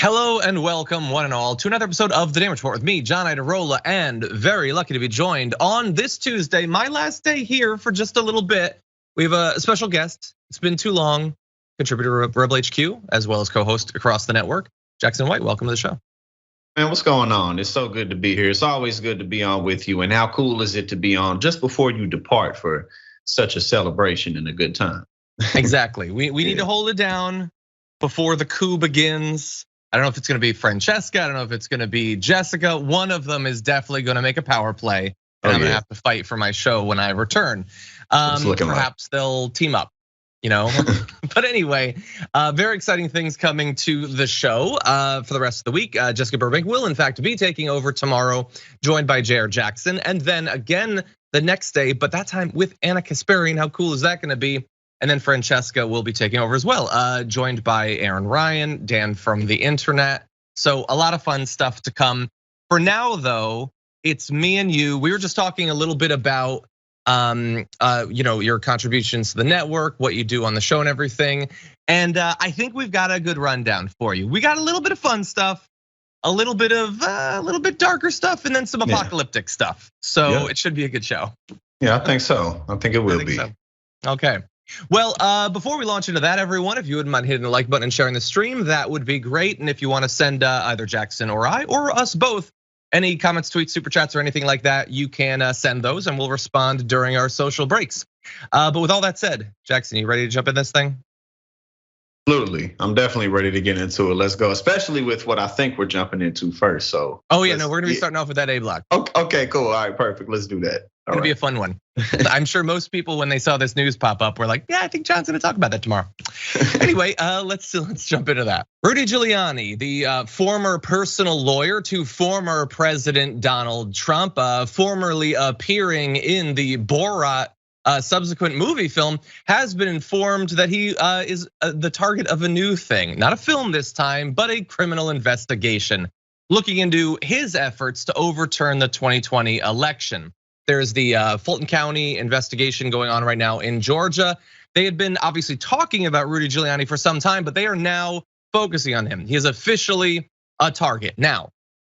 Hello and welcome, one and all, to another episode of The Damage Report with me, John Idarola, and very lucky to be joined on this Tuesday, my last day here for just a little bit. We have a special guest. It's been too long. Contributor of Rebel HQ, as well as co-host across the network, Jackson White. Welcome to the show. Man, what's going on? It's so good to be here. It's always good to be on with you. And how cool is it to be on just before you depart for such a celebration and a good time? Exactly. We need to hold it down before the coup begins. I don't know if it's gonna be Francesca. I don't know if it's gonna be Jessica. One of them is definitely gonna make a power play. And I'm gonna have to fight for my show when I return. Perhaps they'll team up, But anyway, very exciting things coming to the show for the rest of the week. Jessica Burbank will in fact be taking over tomorrow, joined by J.R. Jackson. And then again the next day, but that time with Anna Kasparian. How cool is that gonna be? And then Francesca will be taking over as well, joined by Aaron Ryan, Dan from the internet. So a lot of fun stuff to come. For now though, it's me and you. We were just talking a little bit about your contributions to the network, what you do on the show and everything. And I think we've got a good rundown for you. We got a little bit of fun stuff, a little bit darker stuff, and then some apocalyptic stuff. So it should be a good show. Yeah, I think so. I think it will be. So. Okay. Well, before we launch into that, everyone, if you wouldn't mind hitting the like button and sharing the stream, that would be great. And if you want to send either Jackson or I or us both any comments, tweets, super chats, or anything like that, you can send those and we'll respond during our social breaks. But with all that said, Jackson, you ready to jump in this thing? Absolutely, I'm definitely ready to get into it. Let's go, especially with what I think we're jumping into first. So, we're gonna be starting off with that A block. Okay, cool. All right, perfect. Let's do that. It'll be a fun one. I'm sure most people, when they saw this news pop up, were like, "Yeah, I think John's gonna talk about that tomorrow." Anyway, let's jump into that. Rudy Giuliani, the former personal lawyer to former President Donald Trump, formerly appearing in the Borat subsequent movie film, has been informed that he is the target of a new thing, not a film this time, but a criminal investigation looking into his efforts to overturn the 2020 election. There's the Fulton County investigation going on right now in Georgia. They had been obviously talking about Rudy Giuliani for some time, but they are now focusing on him. He is officially a target. Now,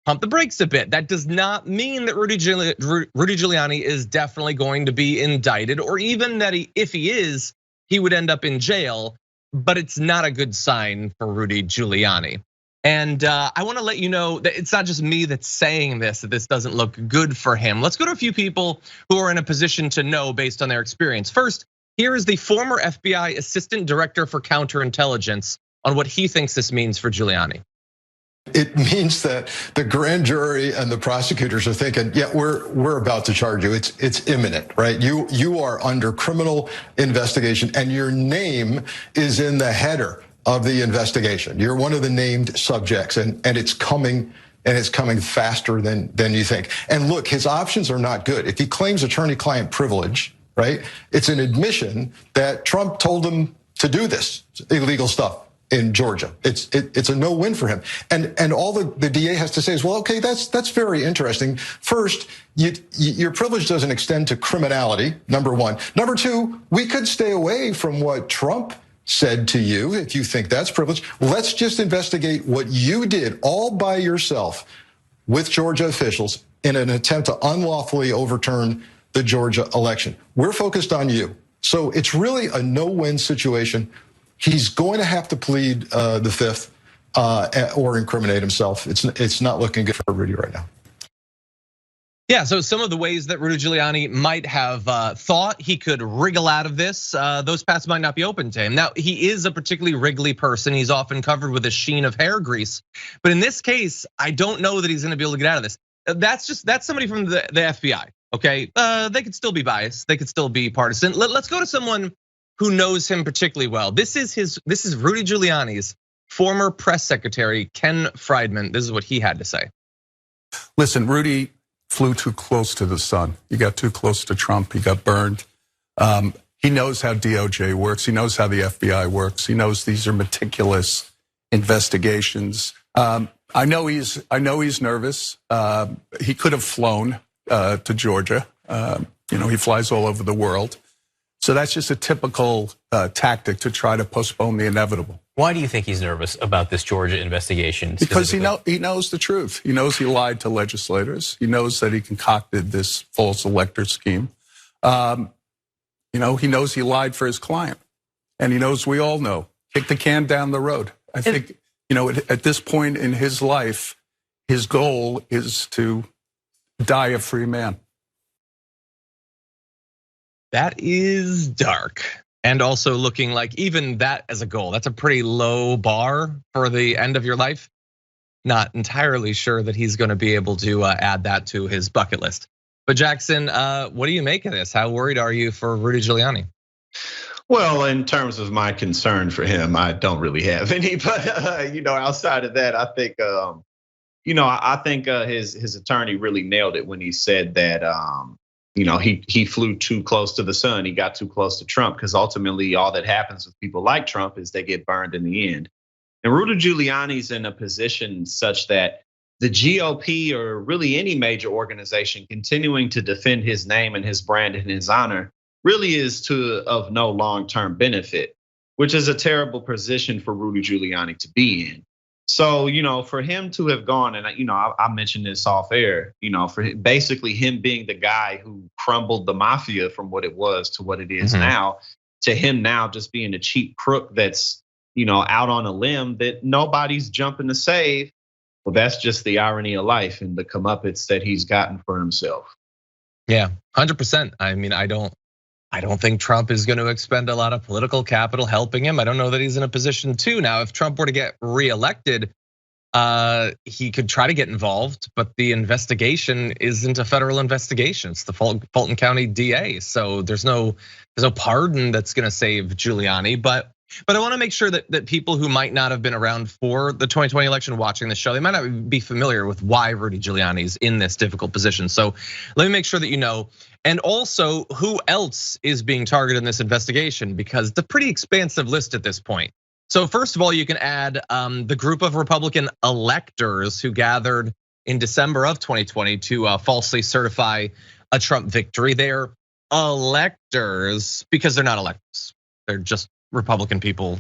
pump the brakes a bit. That does not mean that Rudy Giuliani is definitely going to be indicted, or even that if he is, he would end up in jail. But it's not a good sign for Rudy Giuliani. And I want to let you know that it's not just me that's saying this, that this doesn't look good for him. Let's go to a few people who are in a position to know based on their experience. First, here is the former FBI Assistant Director for Counterintelligence on what he thinks this means for Giuliani. It means that the grand jury and the prosecutors are thinking, yeah, we're about to charge you. It's imminent, right? You are under criminal investigation, and your name is in the header of the investigation. You're one of the named subjects, and it's coming faster than you think. And look, his options are not good. If he claims attorney-client privilege, right? It's an admission that Trump told him to do this illegal stuff in Georgia. It's a no-win for him. And all the DA has to say is, well, okay, that's very interesting. First, your privilege doesn't extend to criminality, number one. Number two, we could stay away from what Trump said to you if you think that's privilege. Let's just investigate what you did all by yourself with Georgia officials in an attempt to unlawfully overturn the Georgia election. We're focused on you. So it's really a no-win situation. He's going to have to plead the fifth or incriminate himself. It's not looking good for Rudy right now. Yeah, so some of the ways that Rudy Giuliani might have thought he could wriggle out of this, those paths might not be open to him. Now, he is a particularly wriggly person. He's often covered with a sheen of hair grease. But in this case, I don't know that he's gonna be able to get out of this. That's somebody from the FBI, okay? They could still be biased, they could still be partisan. Let's go to someone who knows him particularly well. This is Rudy Giuliani's former press secretary, Ken Friedman. This is what he had to say. Listen, Rudy flew too close to the sun. He got too close to Trump, he got burned. He knows how DOJ works, he knows how the FBI works, he knows these are meticulous investigations. I know he's nervous. He could have flown to Georgia. He flies all over the world. So that's just a typical tactic to try to postpone the inevitable. Why do you think he's nervous about this Georgia investigation? Because he knows the truth. He knows he lied to legislators. He knows that he concocted this false elector scheme. He knows he lied for his client, and he knows we all know. Kick the can down the road. I think at this point in his life, his goal is to die a free man. That is dark. And also looking like even that as a goal, that's a pretty low bar for the end of your life. Not entirely sure that he's going to be able to add that to his bucket list. But Jackson, what do you make of this? How worried are you for Rudy Giuliani? Well, in terms of my concern for him, I don't really have any. But outside of that, I think his attorney really nailed it when he said that he flew too close to the sun. He got too close to Trump, because ultimately all that happens with people like Trump is they get burned in the end. And Rudy Giuliani's in a position such that the GOP, or really any major organization, continuing to defend his name and his brand and his honor really is of no long-term benefit, which is a terrible position for Rudy Giuliani to be in. So, for him to have gone, and I mentioned this off air, for basically him being the guy who crumbled the mafia from what it was to what it is now, to him now just being a cheap crook that's, out on a limb that nobody's jumping to save. Well, that's just the irony of life and the comeuppance that he's gotten for himself. Yeah, 100%. I mean, I don't think Trump is going to expend a lot of political capital helping him. I don't know that he's in a position to. Now, if Trump were to get reelected, he could try to get involved, but the investigation isn't a federal investigation. It's the Fulton County DA. So there's no pardon that's going to save Giuliani. But I want to make sure that people who might not have been around for the 2020 election watching the show, they might not be familiar with why Rudy Giuliani is in this difficult position. So let me make sure that you know. And also who else is being targeted in this investigation, because it's a pretty expansive list at this point. So first of all, you can add the group of Republican electors who gathered in December of 2020 to falsely certify a Trump victory. They're electors because they're not electors. They're just Republican people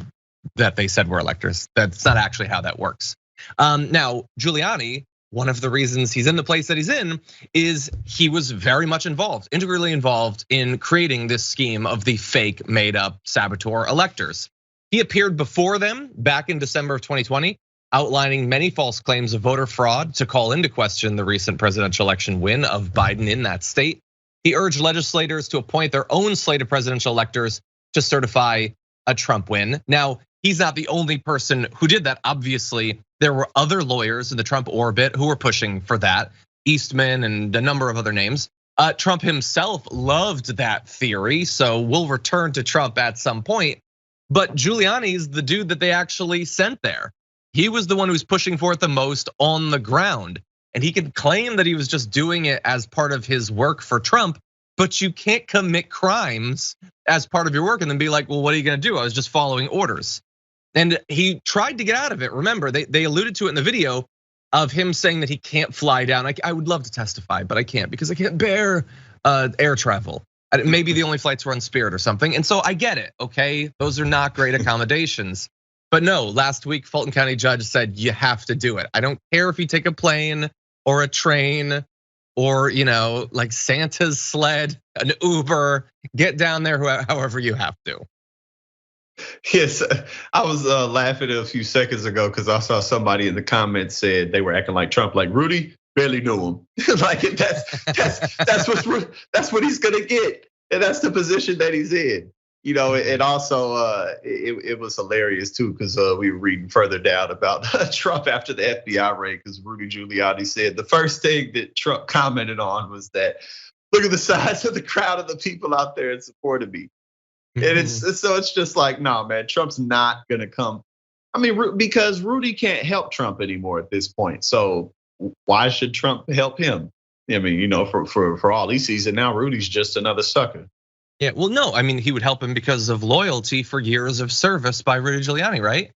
that they said were electors. That's not actually how that works. Now, Giuliani, one of the reasons he's in the place that he's in is he was very much involved, integrally involved in creating this scheme of the fake made up saboteur electors. He appeared before them back in December of 2020, outlining many false claims of voter fraud to call into question the recent presidential election win of Biden in that state. He urged legislators to appoint their own slate of presidential electors to certify a Trump win. Now, he's not the only person who did that. Obviously, there were other lawyers in the Trump orbit who were pushing for that, Eastman and a number of other names. Trump himself loved that theory, so we'll return to Trump at some point. But Giuliani's the dude that they actually sent there. He was the one who's pushing for it the most on the ground. And he could claim that he was just doing it as part of his work for Trump, but you can't commit crimes as part of your work and then be like, well, what are you gonna do? I was just following orders. And he tried to get out of it. Remember, they alluded to it in the video of him saying that he can't fly down. I would love to testify, but I can't because I can't bear air travel. Maybe the only flights were on Spirit or something. And so I get it, okay? Those are not great accommodations. But no, last week, Fulton County judge said you have to do it. I don't care if you take a plane or a train or like Santa's sled, an Uber, get down there however you have to. Yes, I was laughing a few seconds ago because I saw somebody in the comments said they were acting like Trump, like Rudy barely knew him. Like that's what he's gonna get, and that's the position that he's in. And also it was hilarious too because we were reading further down about Trump after the FBI raid because Rudy Giuliani said the first thing that Trump commented on was that look at the size of the crowd of the people out there in support of me. And it's just like, no, man, Trump's not gonna come. I mean, because Rudy can't help Trump anymore at this point. So why should Trump help him? I mean, for all he sees, and now Rudy's just another sucker. Yeah, well, no, I mean, he would help him because of loyalty for years of service by Rudy Giuliani, right?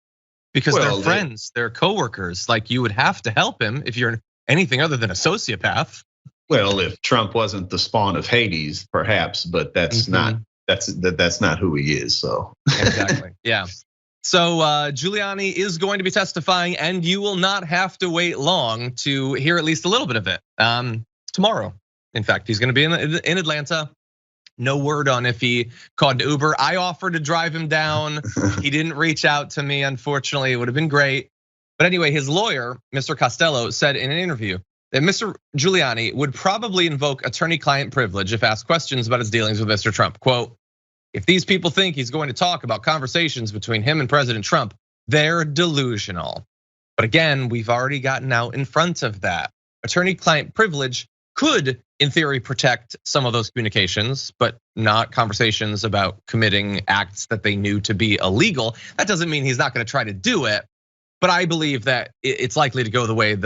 Because they're friends, they're coworkers. Like you would have to help him if you're anything other than a sociopath. Well, if Trump wasn't the spawn of Hades, perhaps, but that's not that's not who he is. So exactly, yeah. So Giuliani is going to be testifying, and you will not have to wait long to hear at least a little bit of it. Tomorrow, in fact, he's going to be in Atlanta. No word on if he called Uber. I offered to drive him down. He didn't reach out to me, unfortunately. It would have been great. But anyway, his lawyer, Mr. Costello, said in an interview that Mr. Giuliani would probably invoke attorney-client privilege if asked questions about his dealings with Mr. Trump. Quote, if these people think he's going to talk about conversations between him and President Trump, they're delusional. But again, we've already gotten out in front of that. Attorney-client privilege could, in theory, protect some of those communications, but not conversations about committing acts that they knew to be illegal. That doesn't mean he's not going to try to do it, but I believe that it's likely to go the way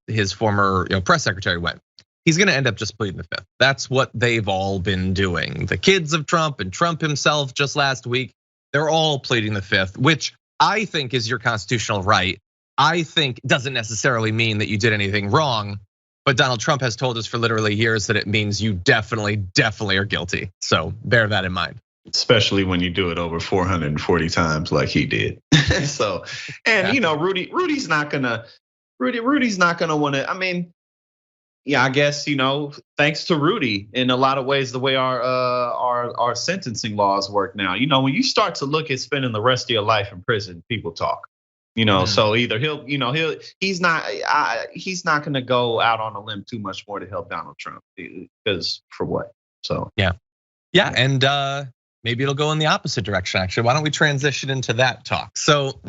his former press secretary went. He's going to end up just pleading the fifth. That's what they've all been doing. The kids of Trump and Trump himself just last week, they're all pleading the fifth, which I think is your constitutional right. I think doesn't necessarily mean that you did anything wrong. But Donald Trump has told us for literally years that it means you definitely are guilty. So bear that in mind. Especially when you do it over 440 times like he did. So, and Rudy's not gonna want to. I mean, yeah, I guess thanks to Rudy in a lot of ways the way our sentencing laws work now. When you start to look at spending the rest of your life in prison, people talk. So either he's not going to go out on a limb too much more to help Donald Trump, because for what? So yeah, and maybe it'll go in the opposite direction. Actually, why don't we transition into that talk? So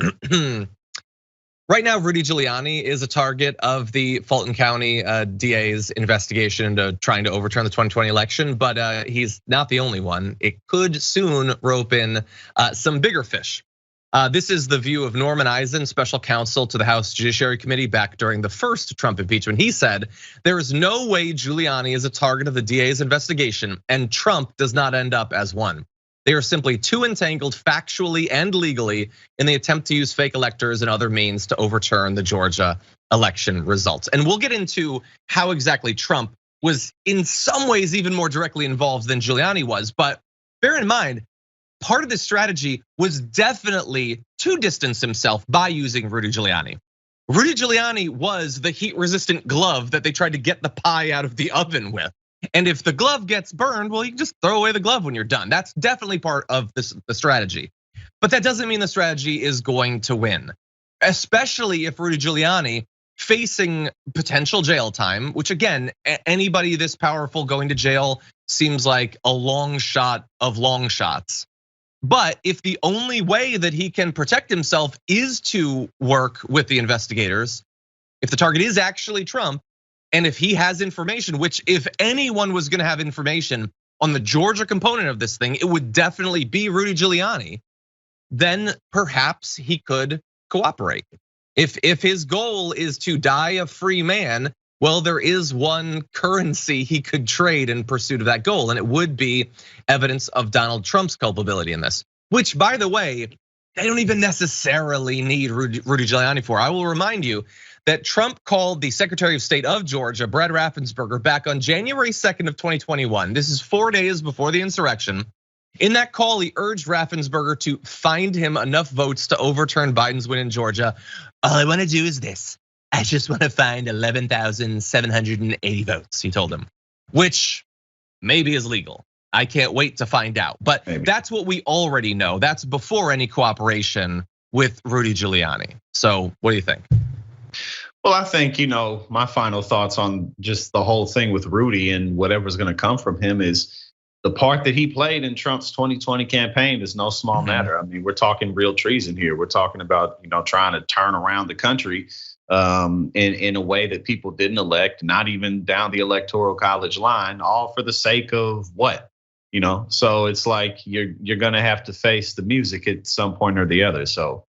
right now, Rudy Giuliani is a target of the Fulton County DA's investigation into trying to overturn the 2020 election, but he's not the only one. It could soon rope in some bigger fish. This is the view of Norman Eisen, special counsel to the House Judiciary Committee back during the first Trump impeachment. He said, there is no way Giuliani is a target of the DA's investigation, and Trump does not end up as one. They are simply too entangled factually and legally in the attempt to use fake electors and other means to overturn the Georgia election results. And we'll get into how exactly Trump was in some ways even more directly involved than Giuliani was, but bear in mind, part of this strategy was definitely to distance himself by using Rudy Giuliani. Rudy Giuliani was the heat-resistant glove that they tried to get the pie out of the oven with. And if the glove gets burned, well, you can just throw away the glove when you're done. That's definitely part of the strategy. But that doesn't mean the strategy is going to win, especially if Rudy Giuliani facing potential jail time, which again, anybody this powerful going to jail seems like a long shot of long shots. But if the only way that he can protect himself is to work with the investigators, if the target is actually Trump, and if he has information, which if anyone was gonna have information on the Georgia component of this thing, it would definitely be Rudy Giuliani, then perhaps he could cooperate. If his goal is to die a free man, well, there is one currency he could trade in pursuit of that goal, and it would be evidence of Donald Trump's culpability in this, which, by the way, they don't even necessarily need Rudy Giuliani for. I will remind you that Trump called the Secretary of State of Georgia, Brad Raffensperger, back on January 2nd of 2021. This is 4 days before the insurrection. In that call, he urged Raffensperger to find him enough votes to overturn Biden's win in Georgia. All I want to do is this. I just want to find 11,780 votes, he told him, which maybe is legal. I can't wait to find out. But that's what we already know. That's before any cooperation with Rudy Giuliani. So what do you think? Well, I think, my final thoughts on just the whole thing with Rudy and whatever's going to come from him is the part that he played in Trump's 2020 campaign is no small matter. I mean, we're talking real treason here. We're talking about, trying to turn around the country in a way that people didn't elect, not even down the electoral college line, all for the sake of what? So it's like you're gonna have to face the music at some point or the other. So,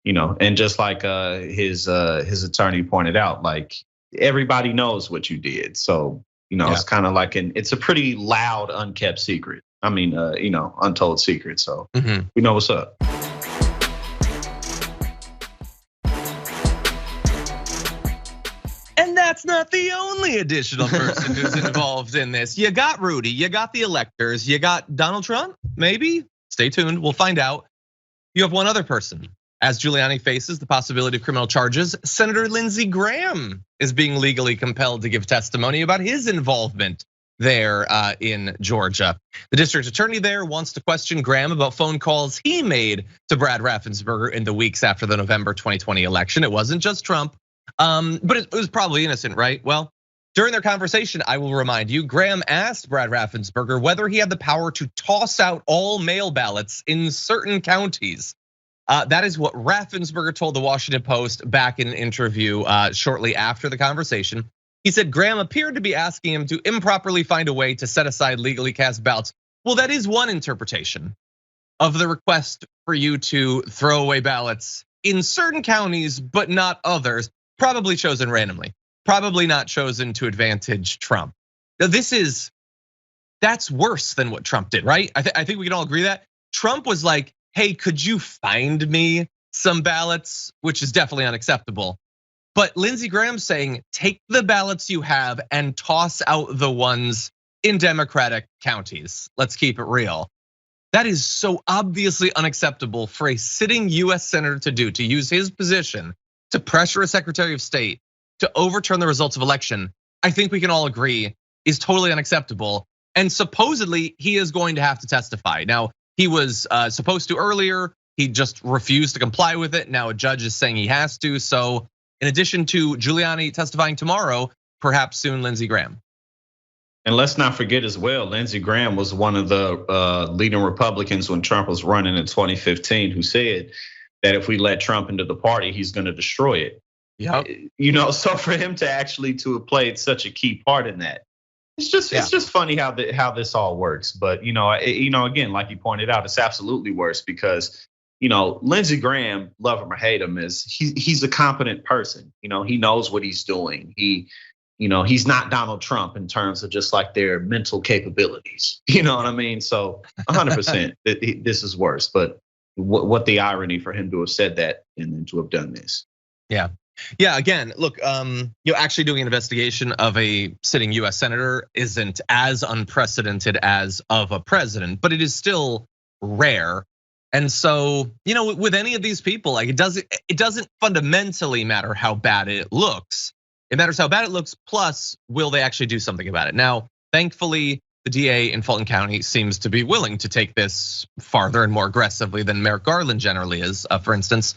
and just like his attorney pointed out, like everybody knows what you did. So, it's kind of like it's a pretty loud, unkept secret. I mean, untold secret. So we know what's up. And that's not the only additional person who's involved in this. You got Rudy, you got the electors, you got Donald Trump, maybe. Stay tuned, we'll find out. You have one other person. As Giuliani faces the possibility of criminal charges, Senator Lindsey Graham is being legally compelled to give testimony about his involvement there in Georgia. The district attorney there wants to question Graham about phone calls he made to Brad Raffensperger in the weeks after the November 2020 election. It wasn't just Trump, but it was probably innocent, right? Well, during their conversation, I will remind you, Graham asked Brad Raffensperger whether he had the power to toss out all mail ballots in certain counties. That is what Raffensperger told the Washington Post back in an interview shortly after the conversation. He said Graham appeared to be asking him to improperly find a way to set aside legally cast ballots. Well, that is one interpretation of the request for you to throw away ballots in certain counties, but not others, probably chosen randomly, probably not chosen to advantage Trump. Now, that's worse than what Trump did, right? I think we can all agree that Trump was like, hey, could you find me some ballots, which is definitely unacceptable. But Lindsey Graham saying, take the ballots you have and toss out the ones in Democratic counties. Let's keep it real. That is so obviously unacceptable for a sitting US senator to do, to use his position to pressure a Secretary of State to overturn the results of election. I think we can all agree is totally unacceptable. And supposedly he is going to have to testify. Now, he was supposed to earlier, he just refused to comply with it. Now a judge is saying he has to. So in addition to Giuliani testifying tomorrow, perhaps soon Lindsey Graham. And let's not forget as well, Lindsey Graham was one of the leading Republicans when Trump was running in 2015, who said that if we let Trump into the party, he's going to destroy it. Yeah. So for him to actually to have played such a key part in that, it's just funny how this all works. But again, like you pointed out, it's absolutely worse because Lindsey Graham, love him or hate him, he's a competent person. He knows what he's doing. He's not Donald Trump in terms of just like their mental capabilities. You know what I mean? So 100% this is worse. But what the irony for him to have said that and then to have done this. Yeah, again, look, actually doing an investigation of a sitting US senator isn't as unprecedented as of a president, but it is still rare. And so, with any of these people, like it doesn't fundamentally matter how bad it looks. It matters how bad it looks, plus will they actually do something about it? Now, thankfully, the DA in Fulton County seems to be willing to take this farther and more aggressively than Merrick Garland generally is, for instance.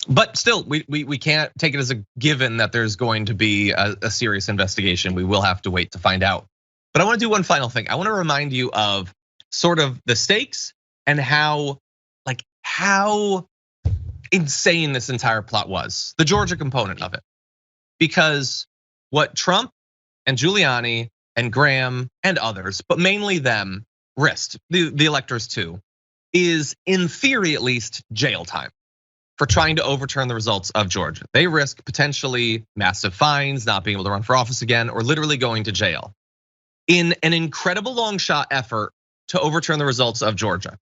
But still, we can't take it as a given that there's going to be a serious investigation. We will have to wait to find out. But I want to do one final thing. I want to remind you of sort of the stakes and how insane this entire plot was, the Georgia component of it. Because what Trump and Giuliani and Graham and others, but mainly them, risked, the electors too, is in theory at least jail time for trying to overturn the results of Georgia. They risk potentially massive fines, not being able to run for office again, or literally going to jail in an incredible long shot effort to overturn the results of Georgia.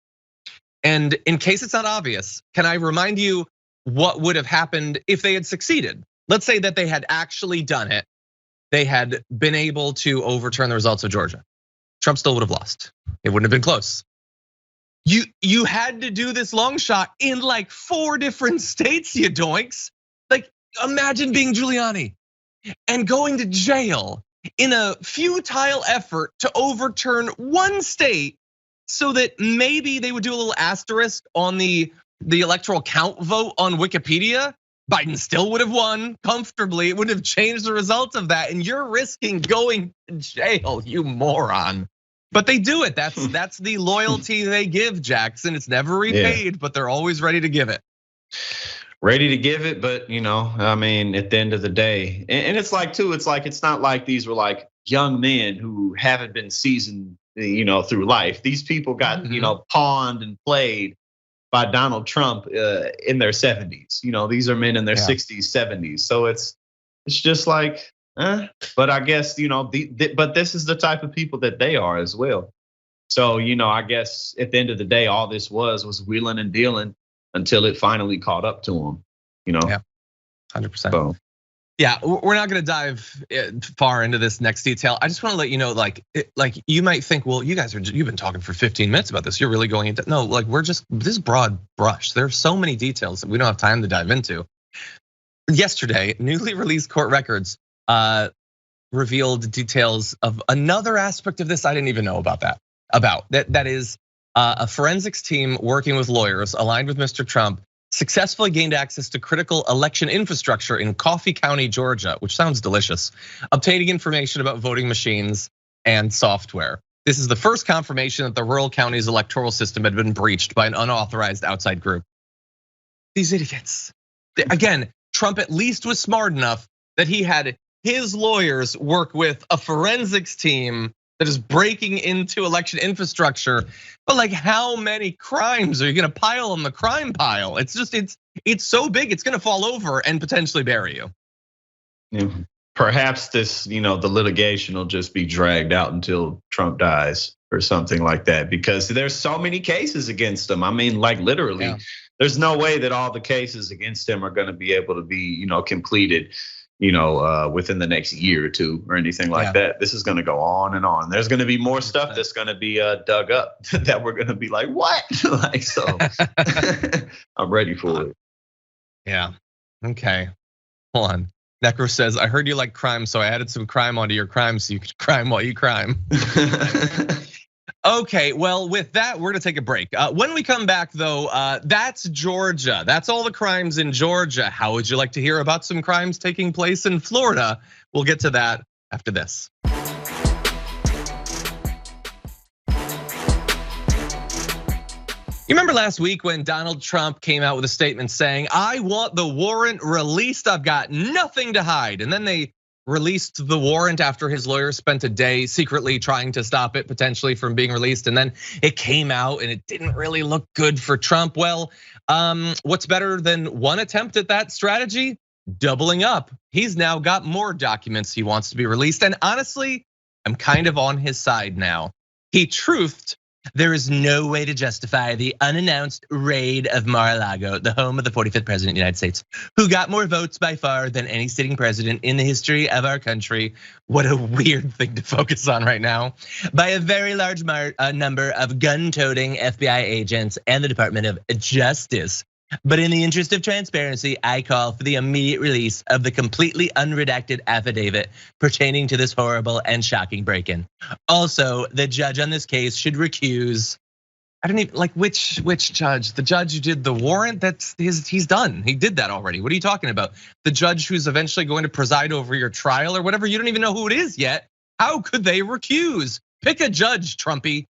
And in case it's not obvious, can I remind you what would have happened if they had succeeded? Let's say that they had actually done it. They had been able to overturn the results of Georgia. Trump still would have lost. It wouldn't have been close. You had to do this long shot in like 4 different states, you doinks. Like imagine being Giuliani and going to jail in a futile effort to overturn one state so that maybe they would do a little asterisk on the electoral count vote on Wikipedia. Biden still would have won comfortably. It wouldn't have changed the results of that. And you're risking going to jail, you moron. But they do it. That's the loyalty they give, Jackson. It's never repaid, but they're always ready to give it. Ready to give it, but I mean, at the end of the day, and it's not like these were like young men who haven't been seasoned, through life. These people got, pawned and played by Donald Trump in their 70s. These are men in their 60s, 70s. So it's just like. But I guess, but this is the type of people that they are as well. So, I guess at the end of the day, all this was Wheelin and Dealin until it finally caught up to them, Yeah, 100%. So Yeah, we're not going to dive far into this next detail. I just want to let you know, like you might think, well, you've been talking for 15 minutes about this. You're really going into no, like this is broad brush. There are so many details that we don't have time to dive into. Yesterday, newly released court records revealed details of another aspect of this I didn't even know about. That is a forensics team working with lawyers aligned with Mr. Trump successfully gained access to critical election infrastructure in Coffee County, Georgia, which sounds delicious, obtaining information about voting machines and software. This is the first confirmation that the rural county's electoral system had been breached by an unauthorized outside group. These idiots. Again, Trump at least was smart enough that he had his lawyers work with a forensics team that is breaking into election infrastructure. But like, how many crimes are you gonna pile on the crime pile? It's so big, it's gonna fall over and potentially bury you. Yeah. Perhaps this, the litigation will just be dragged out until Trump dies or something like that, because there's so many cases against him. I mean, like literally, there's no way that all the cases against him are gonna be able to be, completed, within the next year or two or anything like that. This is gonna go on and on. There's gonna be more stuff that's gonna be dug up that we're gonna be like, what? Like, so I'm ready for it. Yeah, okay, hold on. Necro says, I heard you like crime, so I added some crime onto your crime so you could crime while you crime. Okay, well, with that, we're gonna take a break. When we come back though, that's Georgia. That's all the crimes in Georgia. How would you like to hear about some crimes taking place in Florida? We'll get to that after this. You remember last week when Donald Trump came out with a statement saying, I want the warrant released, I've got nothing to hide. And then they released the warrant after his lawyer spent a day secretly trying to stop it potentially from being released. And then it came out and it didn't really look good for Trump. Well, what's better than one attempt at that strategy? Doubling up. He's now got more documents he wants to be released. And honestly, I'm kind of on his side now. He truthed, there is no way to justify the unannounced raid of Mar-a-Lago, the home of the 45th president of the United States, who got more votes by far than any sitting president in the history of our country. What a weird thing to focus on right now. By a very large number of gun-toting FBI agents and the Department of Justice. But in the interest of transparency, I call for the immediate release of the completely unredacted affidavit pertaining to this horrible and shocking break-in. Also, the judge on this case should recuse. I don't even like which judge. The judge who did the warrant, he's done. He did that already. What are you talking about? The judge who's eventually going to preside over your trial or whatever. You don't even know who it is yet. How could they recuse? Pick a judge, Trumpy.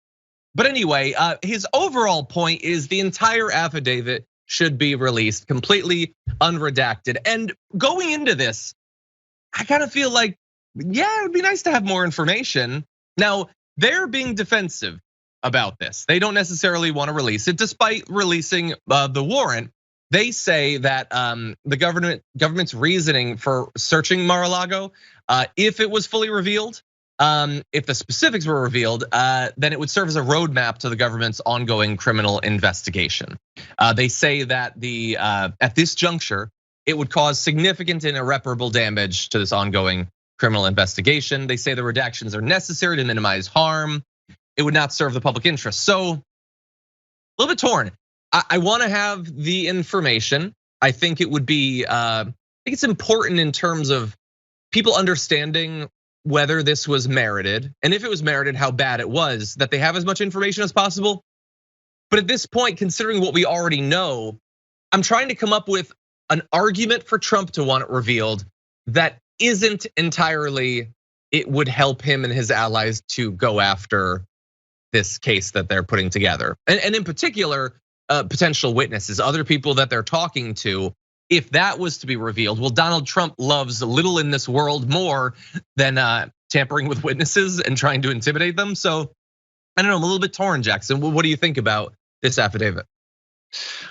But anyway, his overall point is the entire affidavit should be released, completely unredacted. And going into this, I kind of feel like, yeah, it'd be nice to have more information. Now, they're being defensive about this. They don't necessarily want to release it, despite releasing the warrant. They say that the government's reasoning for searching Mar-a-Lago, if it was fully revealed, if the specifics were revealed, then it would serve as a roadmap to the government's ongoing criminal investigation. They say that at this juncture, it would cause significant and irreparable damage to this ongoing criminal investigation. They say the redactions are necessary to minimize harm. It would not serve the public interest. So, a little bit torn. I want to have the information. I think it would be, I think it's important in terms of people understanding whether this was merited, and if it was merited, how bad it was, that they have as much information as possible. But at this point, considering what we already know, I'm trying to come up with an argument for Trump to want it revealed that isn't entirely, it would help him and his allies to go after this case that they're putting together. And in particular, potential witnesses, other people that they're talking to. If that was to be revealed, well, Donald Trump loves little in this world more than tampering with witnesses and trying to intimidate them. So I don't know, I'm a little bit torn, Jackson. What do you think about this affidavit?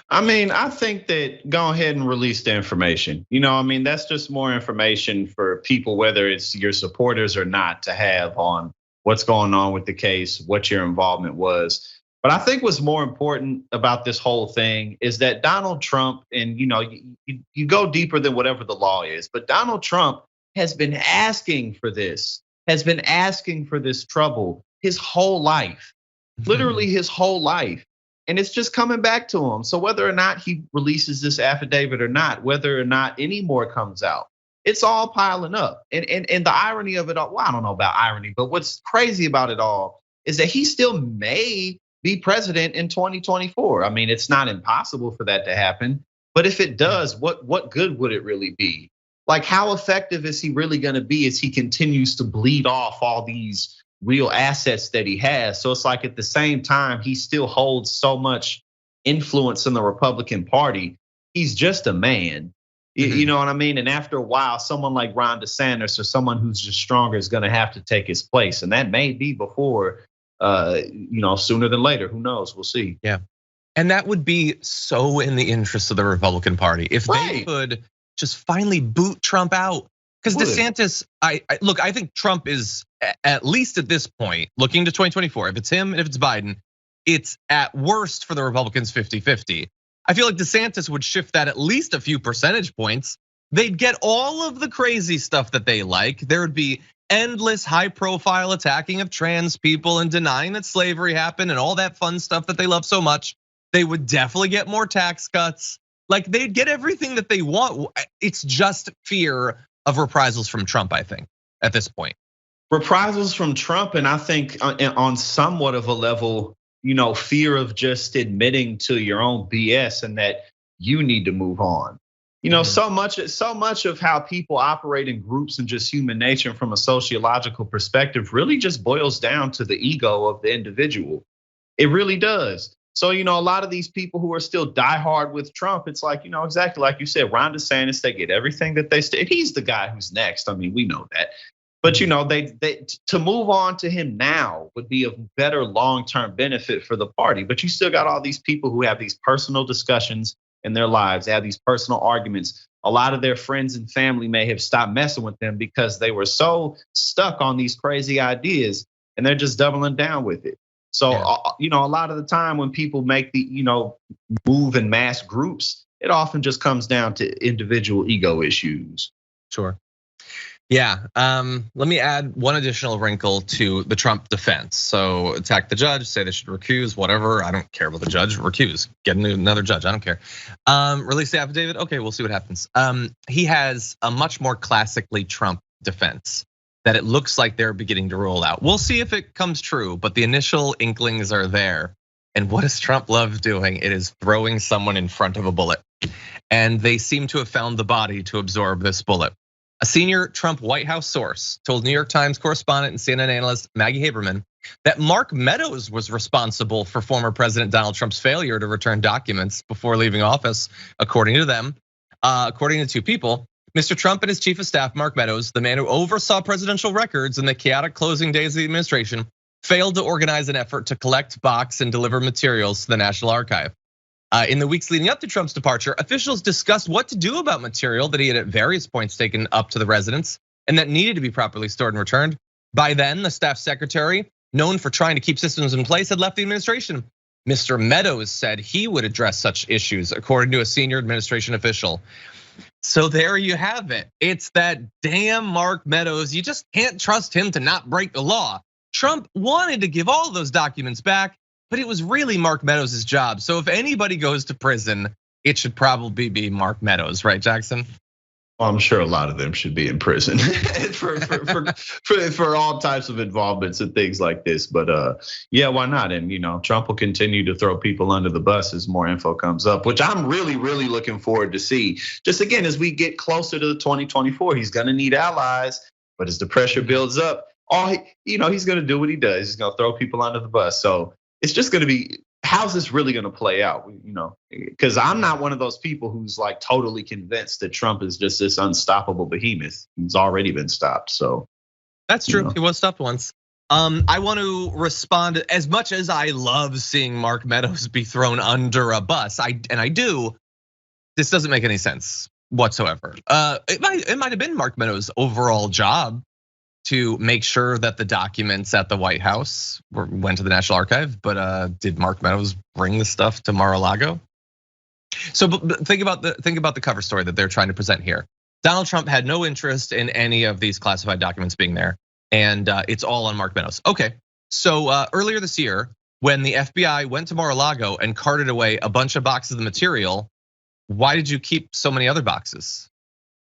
I mean, I think that go ahead and release the information. I mean, that's just more information for people, whether it's your supporters or not, to have on what's going on with the case, what your involvement was. But I think what's more important about this whole thing is that Donald Trump, and you go deeper than whatever the law is, but Donald Trump has been asking for this, has been asking for this trouble his whole life, literally his whole life. And it's just coming back to him. So whether or not he releases this affidavit or not, whether or not any more comes out, it's all piling up. And the irony of it all, well, I don't know about irony, but what's crazy about it all is that he still may be president in 2024. I mean, it's not impossible for that to happen. But if it does, what good would it really be? Like, how effective is he really gonna be as he continues to bleed off all these real assets that he has? So it's like at the same time, he still holds so much influence in the Republican Party. He's just a man. You know what I mean? And after a while, someone like Ron DeSantis or someone who's just stronger is gonna have to take his place. And that may be before, sooner than later. Who knows? We'll see. Yeah. And that would be so in the interest of the Republican Party if they could just finally boot Trump out. Because DeSantis, I think Trump is, at least at this point, looking to 2024, if it's him and if it's Biden, it's at worst for the Republicans 50-50. I feel like DeSantis would shift that at least a few percentage points. They'd get all of the crazy stuff that they like. There would be endless high profile attacking of trans people and denying that slavery happened and all that fun stuff that they love so much. They would definitely get more tax cuts. Like, they'd get everything that they want. It's just fear of reprisals from Trump, I think, at this point. Reprisals from Trump, and I think on somewhat of a level, fear of just admitting to your own BS and that you need to move on. So much of how people operate in groups and just human nature from a sociological perspective really just boils down to the ego of the individual. It really does. So, a lot of these people who are still diehard with Trump, it's like, exactly like you said, Ron DeSantis, they get everything that they say. He's the guy who's next. I mean, we know that. But, they to move on to him now would be a better long-term benefit for the party. But you still got all these people who have these personal discussions in their lives, they have these personal arguments. A lot of their friends and family may have stopped messing with them because they were so stuck on these crazy ideas, and they're just doubling down with it. So, a lot of the time when people make the, move in mass groups, it often just comes down to individual ego issues. Sure. Yeah, let me add one additional wrinkle to the Trump defense. So attack the judge, say they should recuse, whatever. I don't care about the judge, recuse, get another judge, I don't care. Release the affidavit, okay, we'll see what happens. He has a much more classically Trump defense that it looks like they're beginning to roll out. We'll see if it comes true, but the initial inklings are there. And what does Trump love doing? It is throwing someone in front of a bullet. And they seem to have found the body to absorb this bullet. A senior Trump White House source told New York Times correspondent and CNN analyst Maggie Haberman that Mark Meadows was responsible for former President Donald Trump's failure to return documents before leaving office, according to them. According to two people, Mr. Trump and his chief of staff, Mark Meadows, the man who oversaw presidential records in the chaotic closing days of the administration, failed to organize an effort to collect, box, and deliver materials to the National Archive. In the weeks leading up to Trump's departure, officials discussed what to do about material that he had at various points taken up to the residence and that needed to be properly stored and returned. By then, the staff secretary, known for trying to keep systems in place, had left the administration. Mr. Meadows said he would address such issues, according to a senior administration official. So there you have it. It's that damn Mark Meadows. You just can't trust him to not break the law. Trump wanted to give all those documents back, but it was really Mark Meadows' job. So if anybody goes to prison, it should probably be Mark Meadows, right, Jackson? Well, I'm sure a lot of them should be in prison for all types of involvements and things like this. But yeah, why not? And Trump will continue to throw people under the bus as more info comes up, which I'm really, really looking forward to see. Just again, as we get closer to the 2024, he's gonna need allies, but as the pressure builds up, he's gonna do what he does. He's gonna throw people under the bus. So it's just gonna be, how's this really gonna play out? Because I'm not one of those people who's like totally convinced that Trump is just this unstoppable behemoth. He's already been stopped, so. That's true, he was stopped once. I want to respond, as much as I love seeing Mark Meadows be thrown under a bus, and I do, this doesn't make any sense whatsoever. It might have been Mark Meadows' overall job to make sure that the documents at the White House went to the National Archive, but did Mark Meadows bring the stuff to Mar-a-Lago? So think about the cover story that they're trying to present here. Donald Trump had no interest in any of these classified documents being there, and it's all on Mark Meadows. Okay, so earlier this year, when the FBI went to Mar-a-Lago and carted away a bunch of boxes of the material, why did you keep so many other boxes?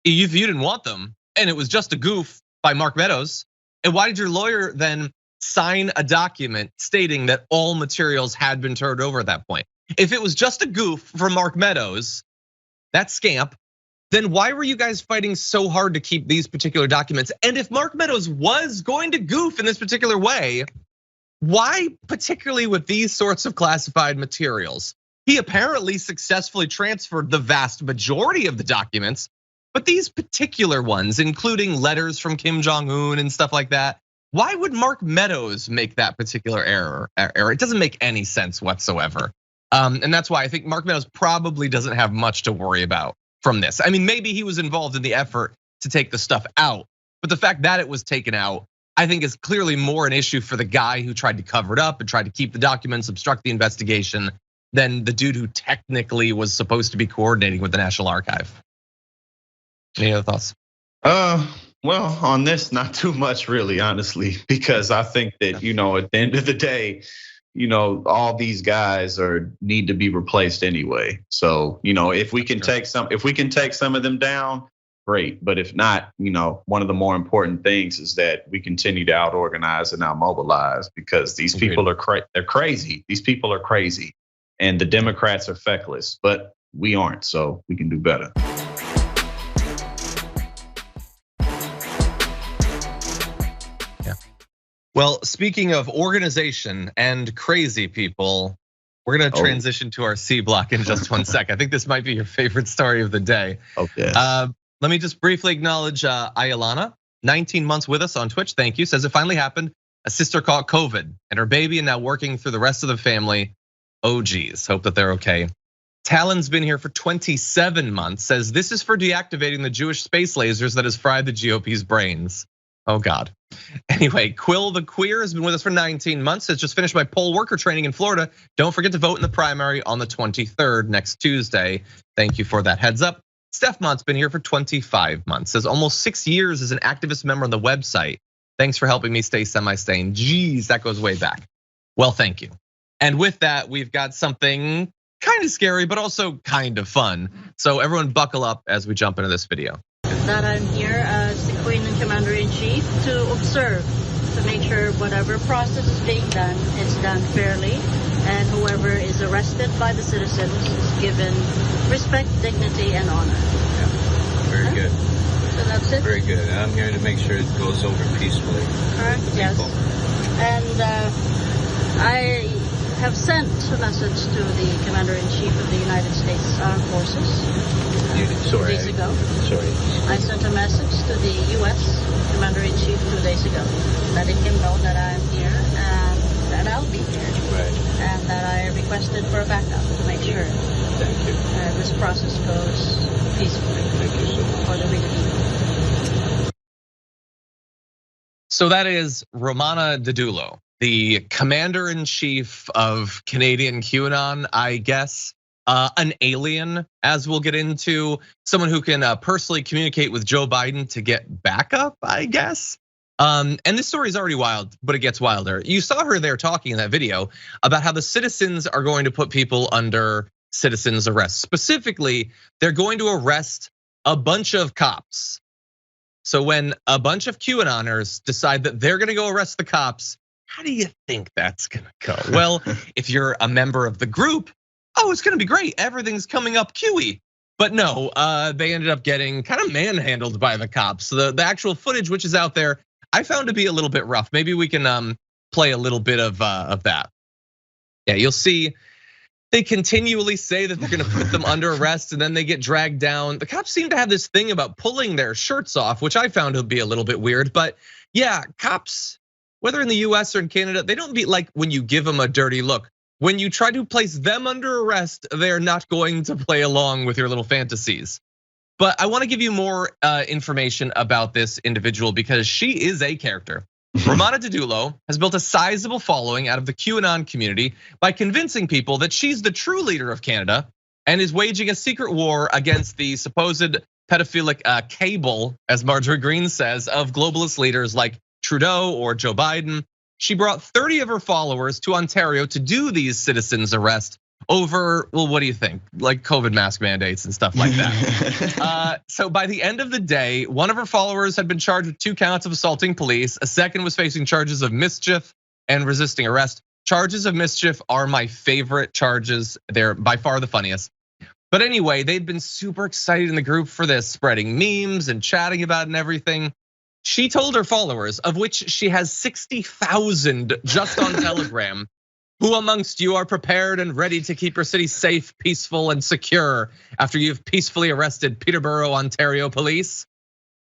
If you didn't want them, and it was just a goof by Mark Meadows, and why did your lawyer then sign a document stating that all materials had been turned over at that point? If it was just a goof from Mark Meadows, that scamp, then why were you guys fighting so hard to keep these particular documents? And if Mark Meadows was going to goof in this particular way, why particularly with these sorts of classified materials? He apparently successfully transferred the vast majority of the documents, but these particular ones, including letters from Kim Jong-un and stuff like that, why would Mark Meadows make that particular error? It doesn't make any sense whatsoever. And that's why I think Mark Meadows probably doesn't have much to worry about from this. I mean, maybe he was involved in the effort to take the stuff out, but the fact that it was taken out, I think is clearly more an issue for the guy who tried to cover it up and tried to keep the documents, obstruct the investigation, than the dude who technically was supposed to be coordinating with the National Archive. Any other thoughts? Well, on this, not too much really, honestly, because I think that, at the end of the day, all these guys need to be replaced anyway. So, if we can take some of them down, great. But if not, one of the more important things is that we continue to out-organize and out-mobilize, because these people they're crazy. These people are crazy, and the Democrats are feckless, but we aren't, so we can do better. Well, speaking of organization and crazy people, we're gonna transition to our C block in just 1 sec. I think this might be your favorite story of the day. Okay. Let me just briefly acknowledge Ayalana, 19 months with us on Twitch. Thank you. Says it finally happened. A sister caught COVID and her baby, and now working through the rest of the family. Oh geez, hope that they're okay. Talon's been here for 27 months. Says this is for deactivating the Jewish space lasers that has fried the GOP's brains. Oh God. Anyway, Quill the Queer has been with us for 19 months. Has just finished my poll worker training in Florida. Don't forget to vote in the primary on the 23rd, next Tuesday. Thank you for that heads up. Steph Mont's been here for 25 months. Says almost 6 years as an activist member on the website. Thanks for helping me stay semi-sane. Geez, that goes way back. Well, thank you. And with that, we've got something kind of scary, but also kind of fun. So everyone buckle up as we jump into this video. That I'm here as the Queen and Commander-in-Chief to observe, to make sure whatever process is being done, it's done fairly, and whoever is arrested by the citizens is given respect, dignity, and honor. Yeah, very good. So that's it? Very good. I'm here to make sure it goes over peacefully. Correct, yes. And I have sent a message to the Commander-in-Chief of the United States Armed Forces. 2 days ago. I sent a message to the US Commander-in-Chief 2 days ago, letting him know that I'm here and that I'll be here. Right. And that I requested for a backup to make sure this process goes peacefully. Thank you so much. For the people. So that is Romana Didulo, the Commander-in-Chief of Canadian QAnon, I guess. An alien, as we'll get into, someone who can personally communicate with Joe Biden to get backup, I guess. And this story is already wild, but it gets wilder. You saw her there talking in that video about how the citizens are going to put people under citizens arrest. Specifically, they're going to arrest a bunch of cops. So when a bunch of QAnoners decide that they're gonna go arrest the cops, how do you think that's gonna go? Well, if you're a member of the group, oh, it's gonna be great, everything's coming up QE. But no, they ended up getting kind of manhandled by the cops. So the actual footage, which is out there, I found to be a little bit rough. Maybe we can play a little bit of that. Yeah, you'll see they continually say that they're gonna put them under arrest and then they get dragged down. The cops seem to have this thing about pulling their shirts off, which I found to be a little bit weird. But yeah, cops, whether in the US or in Canada, they don't be like when you give them a dirty look. When you try to place them under arrest, they're not going to play along with your little fantasies. But I want to give you more information about this individual because she is a character. Romana Didulo has built a sizable following out of the QAnon community by convincing people that she's the true leader of Canada and is waging a secret war against the supposed pedophilic cable, as Marjorie Greene says, of globalist leaders like Trudeau or Joe Biden. She brought 30 of her followers to Ontario to do these citizens arrest over, well, what do you think? Like COVID mask mandates and stuff like that. So by the end of the day, one of her followers had been charged with 2 counts of assaulting police. A second was facing charges of mischief and resisting arrest. Charges of mischief are my favorite charges. They're by far the funniest. But anyway, they'd been super excited in the group for this, spreading memes and chatting about it and everything. She told her followers, of which she has 60,000 just on Telegram, who amongst you are prepared and ready to keep your city safe, peaceful, and secure after you've peacefully arrested Peterborough, Ontario police?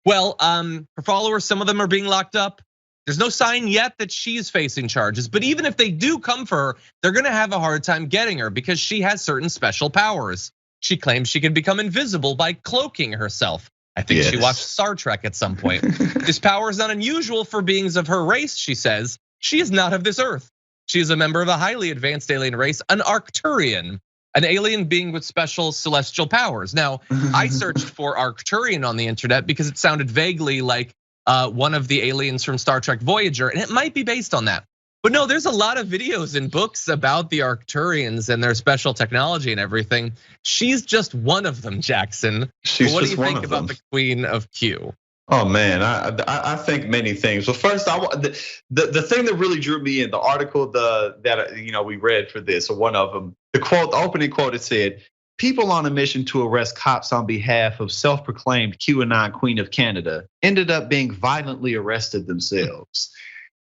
Well, her followers, some of them are being locked up. There's no sign yet that she's facing charges, but even if they do come for her, they're gonna have a hard time getting her because she has certain special powers. She claims she can become invisible by cloaking herself. I think she watched Star Trek at some point. This power is not unusual for beings of her race, she says. She is not of this earth. She is a member of a highly advanced alien race, an Arcturian, an alien being with special celestial powers. Now, I searched for Arcturian on the internet because it sounded vaguely like one of the aliens from Star Trek Voyager, and it might be based on that. But no, there's a lot of videos and books about the Arcturians and their special technology and everything. She's just one of them, Jackson. What do you think about the Queen of Q? Oh man, I think many things. Well, first, the thing that really drew me in the article that we read for this, or one of them, the opening quote, it said, "People on a mission to arrest cops on behalf of self-proclaimed QAnon Queen of Canada ended up being violently arrested themselves."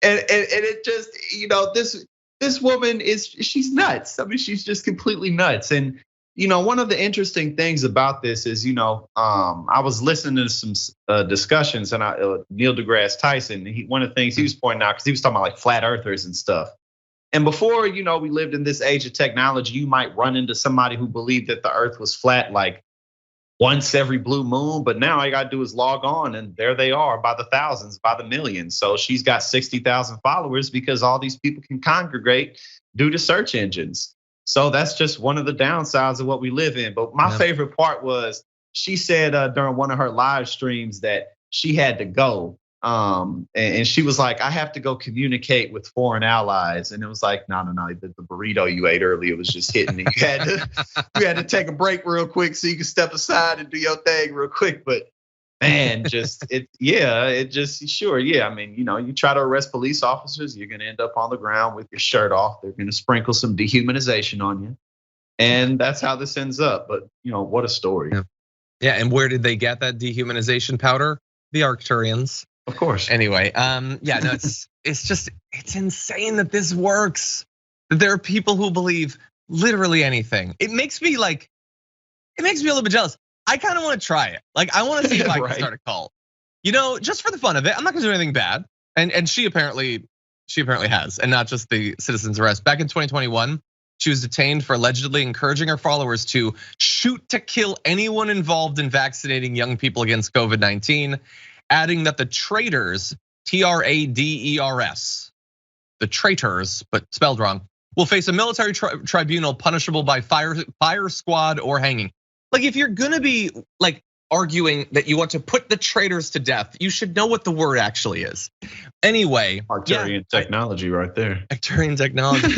And it just, this woman she's nuts. I mean, she's just completely nuts. And one of the interesting things about this is, I was listening to some discussions, and Neil deGrasse Tyson, one of the things he was pointing out, because he was talking about like flat earthers and stuff. And before, we lived in this age of technology, you might run into somebody who believed that the earth was flat like once every blue moon, but now all you gotta do is log on and there they are by the thousands, by the millions. So she's got 60,000 followers because all these people can congregate due to search engines. So that's just one of the downsides of what we live in. But my favorite part was she said during one of her live streams that she had to go. And she was like, I have to go communicate with foreign allies. And it was like, no, the burrito you ate earlier was just hitting me. You had to take a break real quick so you can step aside and do your thing real quick. But man, sure. I mean, you try to arrest police officers, you're gonna end up on the ground with your shirt off. They're gonna sprinkle some dehumanization on you. And that's how this ends up. But what a story. Yeah, and where did they get that dehumanization powder? The Arcturians. Of course. Anyway, it's insane that this works. That there are people who believe literally anything. It makes me a little bit jealous. I kind of want to try it. Like, I want to see if I can start a cult. Just for the fun of it. I'm not gonna do anything bad. And she apparently has, and not just the citizen's arrest. Back in 2021, she was detained for allegedly encouraging her followers to shoot to kill anyone involved in vaccinating young people against COVID-19. Adding that the traitors, TRADERS, the traitors, but spelled wrong, will face a military tribunal punishable by fire squad or hanging. Like, if you're gonna be like arguing that you want to put the traitors to death, you should know what the word actually is. Anyway, Arcturian technology right there. Arcturian technology.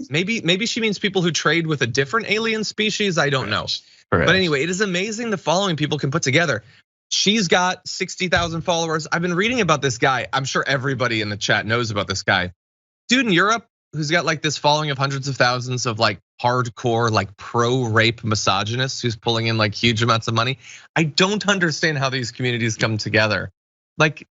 Maybe she means people who trade with a different alien species. I don't know. But anyway, it is amazing the following people can put together. She's got 60,000 followers. I've been reading about this guy. I'm sure everybody in the chat knows about this guy. Dude in Europe who's got like this following of hundreds of thousands of like hardcore, like pro-rape misogynists who's pulling in like huge amounts of money. I don't understand how these communities come together. Like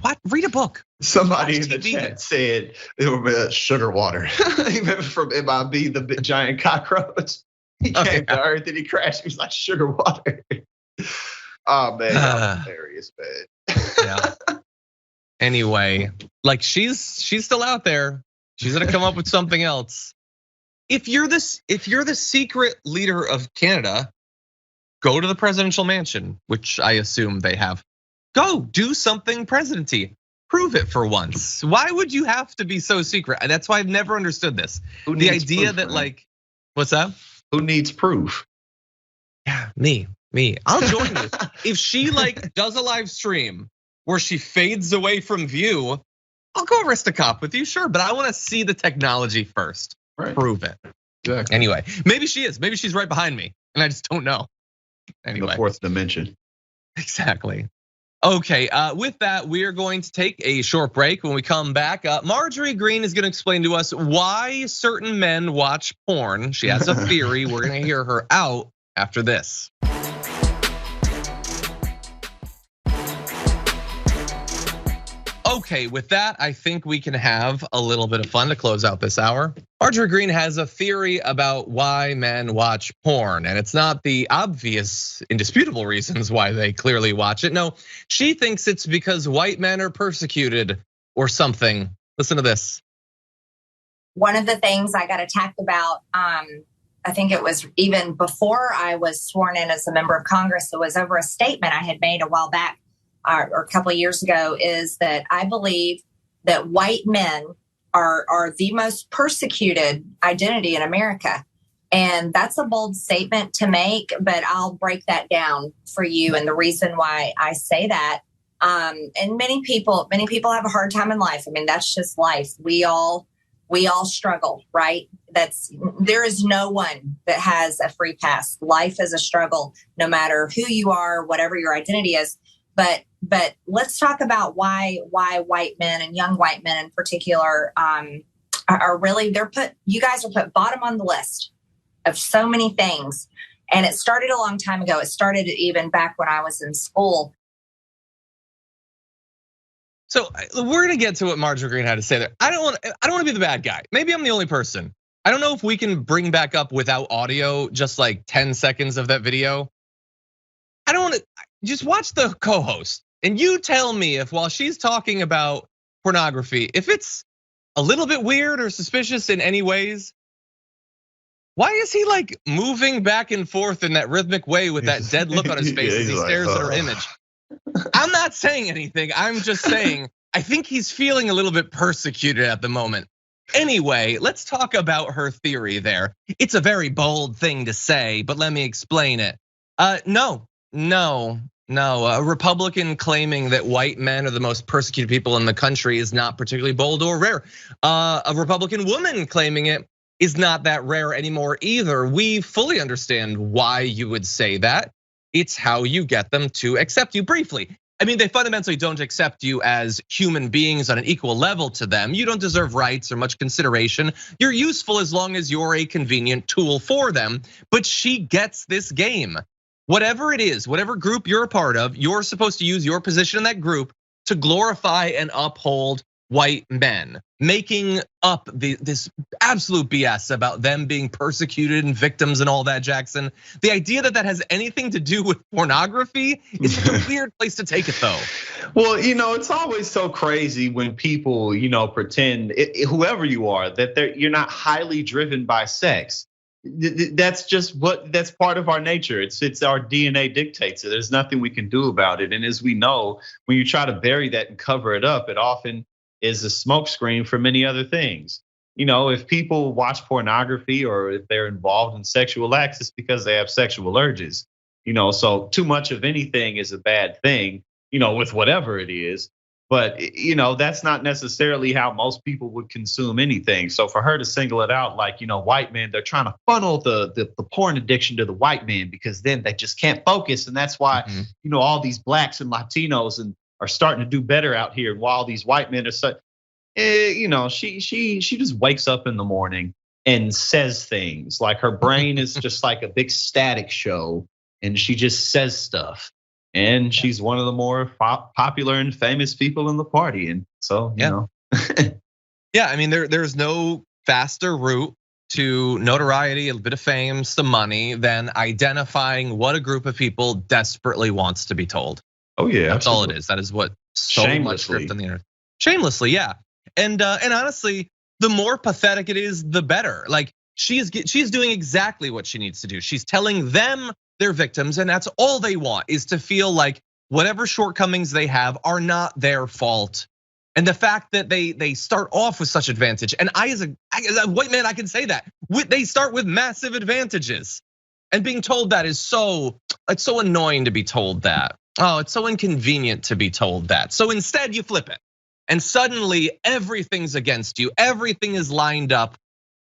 what? Read a book. Somebody in the chat said it was sugar water. From MIB, the big giant cockroach. He came to Earth and he crashed. He was like sugar water. Oh man, that's hilarious, man. Yeah. Anyway, like she's still out there. She's gonna come up with something else. If you're the secret leader of Canada, go to the presidential mansion, which I assume they have. Go do something presidency. Prove it for once. Why would you have to be so secret? That's why I've never understood this. The idea proof, that man? like, what's that? Who needs proof? Yeah, me. I'll join you. If she like does a live stream where she fades away from view, I'll go arrest a cop with you, sure. But I want to see the technology first. Right. Prove it. Exactly. Anyway, maybe she is. Maybe she's right behind me, and I just don't know. Anyway, The fourth dimension. Exactly. Okay, with that, we are going to take a short break. When we come back, Marjorie Greene is going to explain to us why certain men watch porn. She has a theory. We're going to hear her out after this. Okay, with that, I think we can have a little bit of fun to close out this hour. Marjorie Greene has a theory about why men watch porn, and it's not the obvious, indisputable reasons why they clearly watch it. No, she thinks it's because white men are persecuted or something. Listen to this. One of the things I got attacked about, I think it was even before I was sworn in as a member of Congress, it was over a statement I had made a while back or a couple of years ago, is that I believe that white men are the most persecuted identity in America. And that's a bold statement to make, but I'll break that down for you. And the reason why I say that, and many people have a hard time in life. I mean, that's just life. We all struggle, right? There is no one that has a free pass. Life is a struggle, no matter who you are, whatever your identity is. But let's talk about why white men and young white men in particular are really, you guys are put bottom on the list of so many things. And it started a long time ago. It started even back when I was in school. So we're gonna get to what Marjorie Greene had to say there. I don't want to be the bad guy. Maybe I'm the only person. I don't know if we can bring back up without audio just like 10 seconds of that video. I don't want to. Just watch the co-host and you tell me if while she's talking about pornography, if it's a little bit weird or suspicious in any ways. Why is he like moving back and forth in that rhythmic way with that dead look on his face as he stares at her image? I'm not saying anything. I'm just saying I think he's feeling a little bit persecuted at the moment. Anyway, let's talk about her theory there. It's a very bold thing to say, but let me explain it. No. A Republican claiming that white men are the most persecuted people in the country is not particularly bold or rare. A Republican woman claiming it is not that rare anymore either. We fully understand why you would say that. It's how you get them to accept you briefly. I mean, they fundamentally don't accept you as human beings on an equal level to them. You don't deserve rights or much consideration. You're useful as long as you're a convenient tool for them. But she gets this game. Whatever it is, whatever group you're a part of, you're supposed to use your position in that group to glorify and uphold white men, making up this absolute BS about them being persecuted and victims and all that, Jackson. The idea that that has anything to do with pornography is such a weird place to take it though. Well, it's always so crazy when people, pretend, whoever you are, that you're not highly driven by sex. That's part of our nature. It's our DNA dictates it. There's nothing we can do about it. And as we know, when you try to bury that and cover it up, it often is a smokescreen for many other things. If people watch pornography or if they're involved in sexual acts, it's because they have sexual urges. So too much of anything is a bad thing, with whatever it is. But that's not necessarily how most people would consume anything. So for her to single it out like, white men, they're trying to funnel the porn addiction to the white man because then they just can't focus. And that's why, all these blacks and Latinos are starting to do better out here. While these white men are she just wakes up in the morning and says things like her brain is just like a big static show and she just says stuff. And she's one of the more popular and famous people in the party. And so, Yeah, I mean, there's no faster route to notoriety, a bit of fame, some money than identifying what a group of people desperately wants to be told. Oh yeah, that's all it is. That is what so much script on the internet. Shamelessly, yeah. And honestly, the more pathetic it is, the better. Like she's doing exactly what she needs to do. She's telling them their victims, and that's all they want, is to feel like whatever shortcomings they have are not their fault. And the fact that they start off with such advantage, and as a white man, I can say that they start with massive advantages, and being told that is it's so annoying to be told that. Oh, it's so inconvenient to be told that. So instead, you flip it, and suddenly everything's against you. Everything is lined up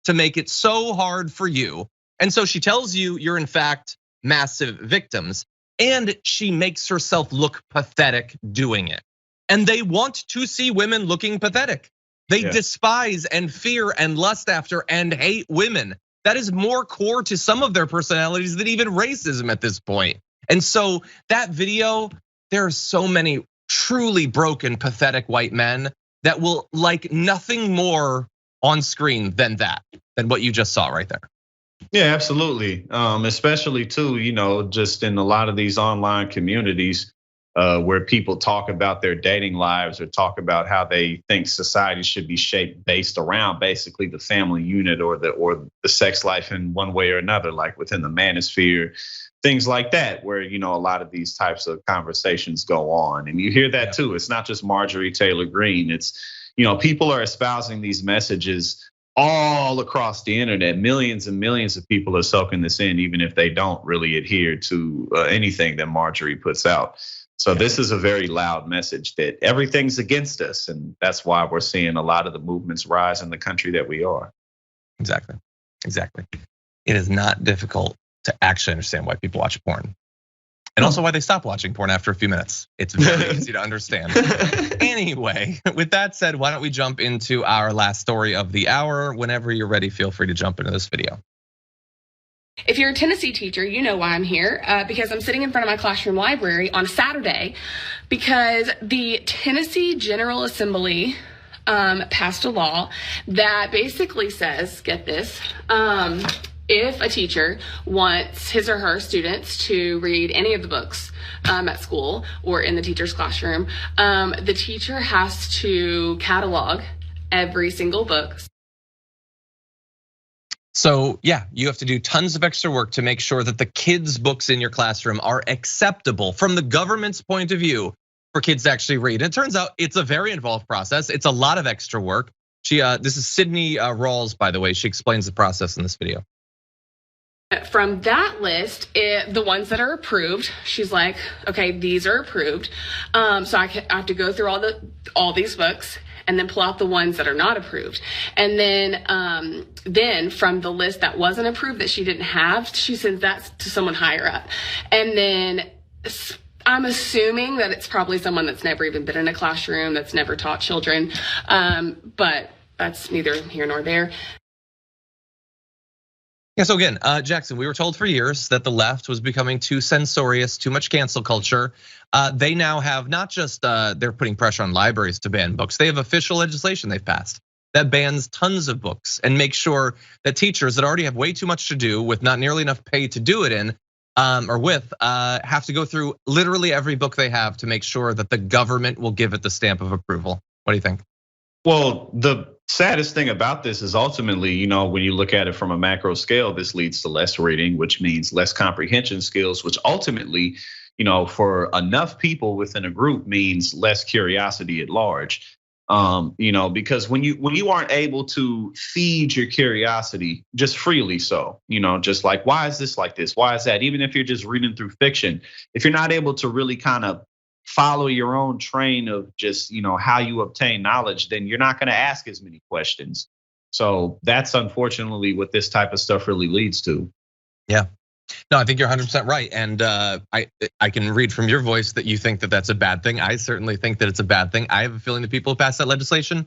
to make it so hard for you. And so she tells you you're in fact massive victims, and she makes herself look pathetic doing it. And they want to see women looking pathetic. They despise and fear and lust after and hate women. That is more core to some of their personalities than even racism at this point. And so that video, there are so many truly broken, pathetic white men that will like nothing more on screen than what you just saw right there. Yeah, absolutely. Especially too, just in a lot of these online communities where people talk about their dating lives or talk about how they think society should be shaped based around basically the family unit or the sex life in one way or another, like within the manosphere, things like that, where a lot of these types of conversations go on. And you hear that too. It's not just Marjorie Taylor Greene. It's, people are espousing these messages all across the internet. Millions and millions of people are soaking this in, even if they don't really adhere to anything that Marjorie puts out. So this is a very loud message that everything's against us. And that's why we're seeing a lot of the movements rise in the country that we are. Exactly. It is not difficult to actually understand why people watch porn. And also why they stop watching porn after a few minutes. It's very easy to understand. Anyway, with that said, why don't we jump into our last story of the hour? Whenever you're ready, feel free to jump into this video. If you're a Tennessee teacher, you know why I'm here, because I'm sitting in front of my classroom library on a Saturday because the Tennessee General Assembly passed a law that basically says, get this, if a teacher wants his or her students to read any of the books at school or in the teacher's classroom, the teacher has to catalog every single book. So yeah, you have to do tons of extra work to make sure that the kids' books in your classroom are acceptable from the government's point of view for kids to actually read. And it turns out it's a very involved process. It's a lot of extra work. This is Sydney Rawls, by the way. She explains the process in this video. From that list, the ones that are approved, she's like, okay, these are approved. So I have to go through all these books and then pull out the ones that are not approved. And then from the list that wasn't approved that she didn't have, she sends that to someone higher up. And then I'm assuming that it's probably someone that's never even been in a classroom, that's never taught children, but that's neither here nor there. Yeah, so again, Jackson, we were told for years that the left was becoming too censorious, too much cancel culture. They now have not just, they're putting pressure on libraries to ban books. They have official legislation they've passed that bans tons of books and makes sure that teachers that already have way too much to do with not nearly enough pay to do it in, have to go through literally every book they have to make sure that the government will give it the stamp of approval. What do you think? Well, the saddest thing about this is ultimately, when you look at it from a macro scale, this leads to less reading, which means less comprehension skills, which ultimately, for enough people within a group means less curiosity at large. Because when you aren't able to feed your curiosity just freely, just like, why is this like this? Why is that? Even if you're just reading through fiction, if you're not able to really kind of follow your own train of just, how you obtain knowledge, then you're not going to ask as many questions. So that's unfortunately what this type of stuff really leads to. Yeah. No, I think you're 100% right. And I can read from your voice that you think that that's a bad thing. I certainly think that it's a bad thing. I have a feeling that people who pass that legislation,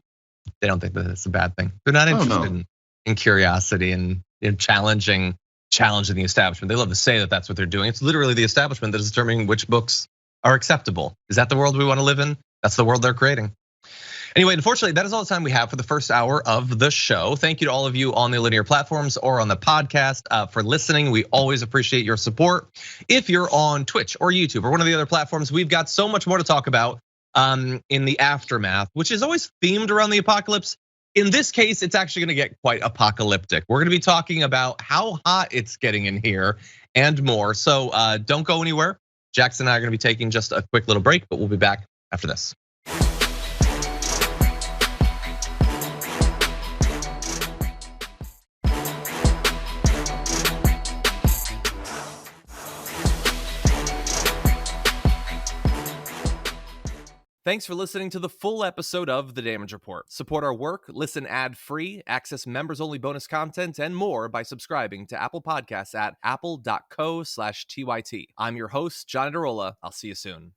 they don't think that it's a bad thing. They're not interested in curiosity and challenging the establishment. They love to say that that's what they're doing. It's literally the establishment that is determining which books are acceptable. Is that the world we want to live in? That's the world they're creating. Anyway, unfortunately, that is all the time we have for the first hour of the show. Thank you to all of you on the linear platforms or on the podcast for listening. We always appreciate your support. If you're on Twitch or YouTube or one of the other platforms, we've got so much more to talk about in the aftermath, which is always themed around the apocalypse. In this case, it's actually gonna get quite apocalyptic. We're gonna be talking about how hot it's getting in here and more. So don't go anywhere. Jackson and I are gonna be taking just a quick little break, but we'll be back after this. Thanks for listening to the full episode of The Damage Report. Support our work, listen ad-free, access members-only bonus content, and more by subscribing to Apple Podcasts at apple.co/TYT. I'm your host, John Adarola. I'll see you soon.